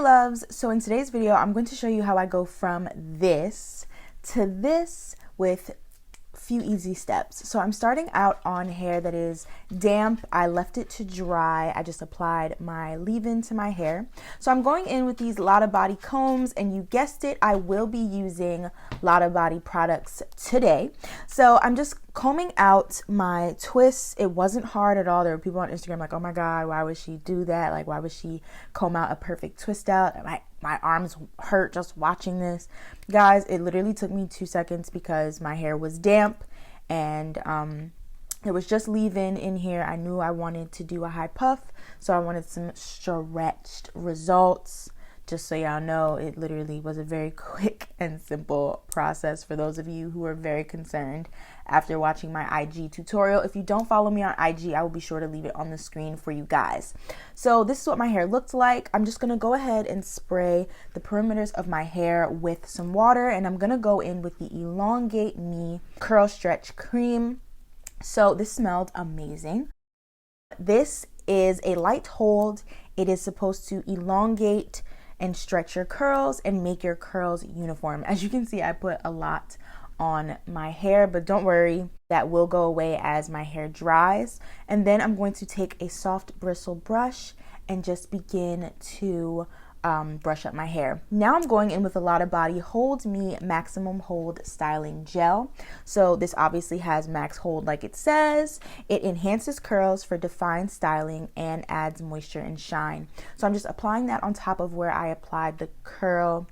loves, so in today's video I'm going to show you how I go from this to this with few easy steps. So I'm starting out on hair that is damp. I left it to dry. I just applied my leave-in to my hair. So I'm going in with these LottaBody combs, and you guessed it, I will be using LottaBody products today. So I'm just combing out my twists. It wasn't hard at all. There were people on Instagram like, oh my god, why would she do that? Like, why would she comb out a perfect twist out? My arms hurt just watching this. Guys, it literally took me 2 seconds because my hair was damp and it was just leave-in in here. I knew I wanted to do a high puff, so I wanted some stretched results. Just so y'all know, it literally was a very quick and simple process for those of you who are very concerned after watching my IG tutorial. If you don't follow me on IG, I will be sure to leave it on the screen for you guys. So this is what my hair looked like. I'm just going to go ahead and spray the perimeters of my hair with some water, and I'm going to go in with the Elongate Me Curl Stretch Cream. So this smelled amazing. This is a light hold. It is supposed to elongate and stretch your curls and make your curls uniform. As you can see, I put a lot on my hair, but don't worry, that will go away as my hair dries. And then I'm going to take a soft bristle brush and just begin to brush up my hair. Now I'm going in with a LottaBody Hold Me Maximum Hold Styling Gel. So this obviously has max hold like it says. It enhances curls for defined styling and adds moisture and shine. So I'm just applying that on top of where I applied the curl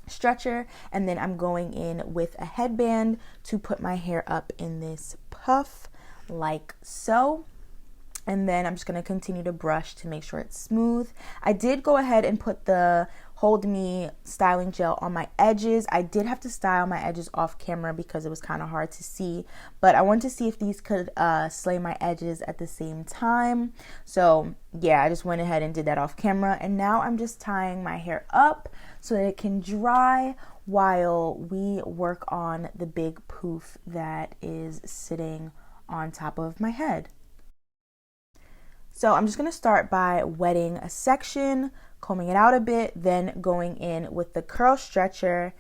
stretcher, and then I'm going in with a headband to put my hair up in this puff like so. And then I'm just going to continue to brush to make sure it's smooth. I did go ahead and put the Hold Me styling gel on my edges. I did have to style my edges off camera because it was kind of hard to see, but I wanted to see if these could slay my edges at the same time. So yeah, I just went ahead and did that off camera, and now I'm just tying my hair up so that it can dry while we work on the big poof that is sitting on top of my head. So I'm just going to start by wetting a section, combing it out a bit, then going in with the curl stretcher,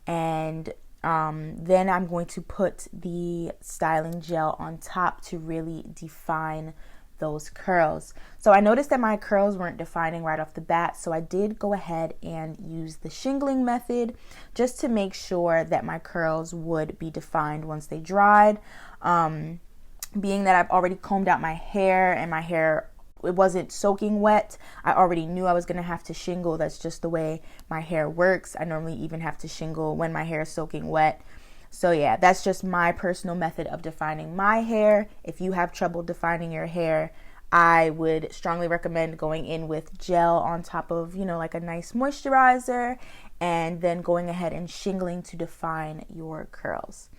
and then I'm going to put the styling gel on top to really define those curls. So I noticed that my curls weren't defining right off the bat, so I did go ahead and use the shingling method just to make sure that my curls would be defined once they dried. Being that I've already combed out my hair and my hair, it wasn't soaking wet, I already knew I was going to have to shingle. That's just the way my hair works. I normally even have to shingle when my hair is soaking wet. So yeah, that's just my personal method of defining my hair. If you have trouble defining your hair, I would strongly recommend going in with gel on top of, you know, like a nice moisturizer, and then going ahead and shingling to define your curls.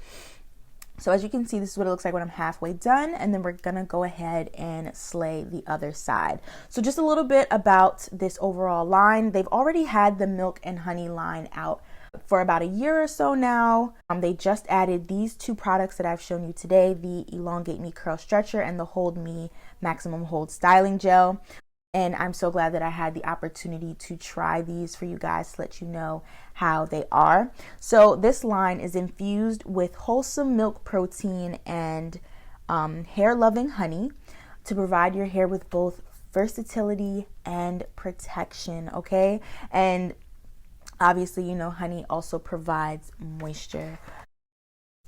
So as you can see, this is what it looks like when I'm halfway done, and then we're gonna go ahead and slay the other side. So just a little bit about this overall line. They've already had the Milk and Honey line out for about a year or so now. They just added these two products that I've shown you today, the Elongate Me Curl Stretcher and the Hold Me Maximum Hold Styling Gel. And I'm so glad that I had the opportunity to try these for you guys to let you know how they are. So this line is infused with wholesome milk protein and hair-loving honey to provide your hair with both versatility and protection, okay? And obviously, you know, honey also provides moisture.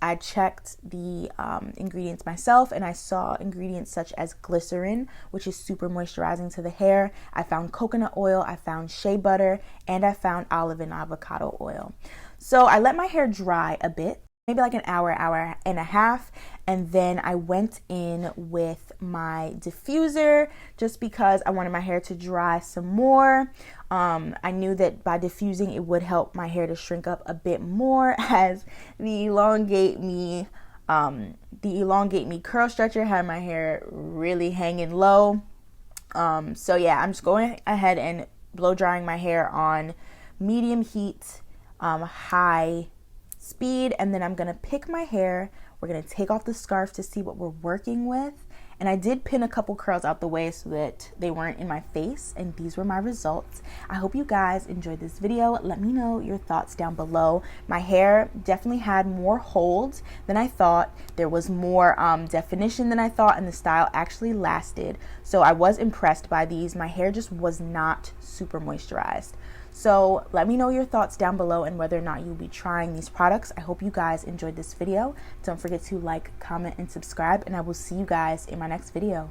I checked the ingredients myself, and I saw ingredients such as glycerin, which is super moisturizing to the hair. I found coconut oil, I found shea butter, and I found olive and avocado oil. So I let my hair dry a bit, maybe like an hour, hour and a half, and then I went in with my diffuser just because I wanted my hair to dry some more. I knew that by diffusing it would help my hair to shrink up a bit more, as the Elongate Me Curl Stretcher had my hair really hanging low. So yeah, I'm just going ahead and blow drying my hair on medium heat, high speed, and then I'm gonna pick my hair. We're gonna take off the scarf to see what we're working with, And I did pin a couple curls out the way so that they weren't in my face, and these were my results. I hope you guys enjoyed this video. Let me know your thoughts down below. My hair definitely had more hold than I thought. There was more definition than I thought, and the style actually lasted. So I was impressed by these. My hair just was not super moisturized. So let me know your thoughts down below and whether or not you'll be trying these products. I hope you guys enjoyed this video. Don't forget to like, comment, and subscribe, and I will see you guys in my next video.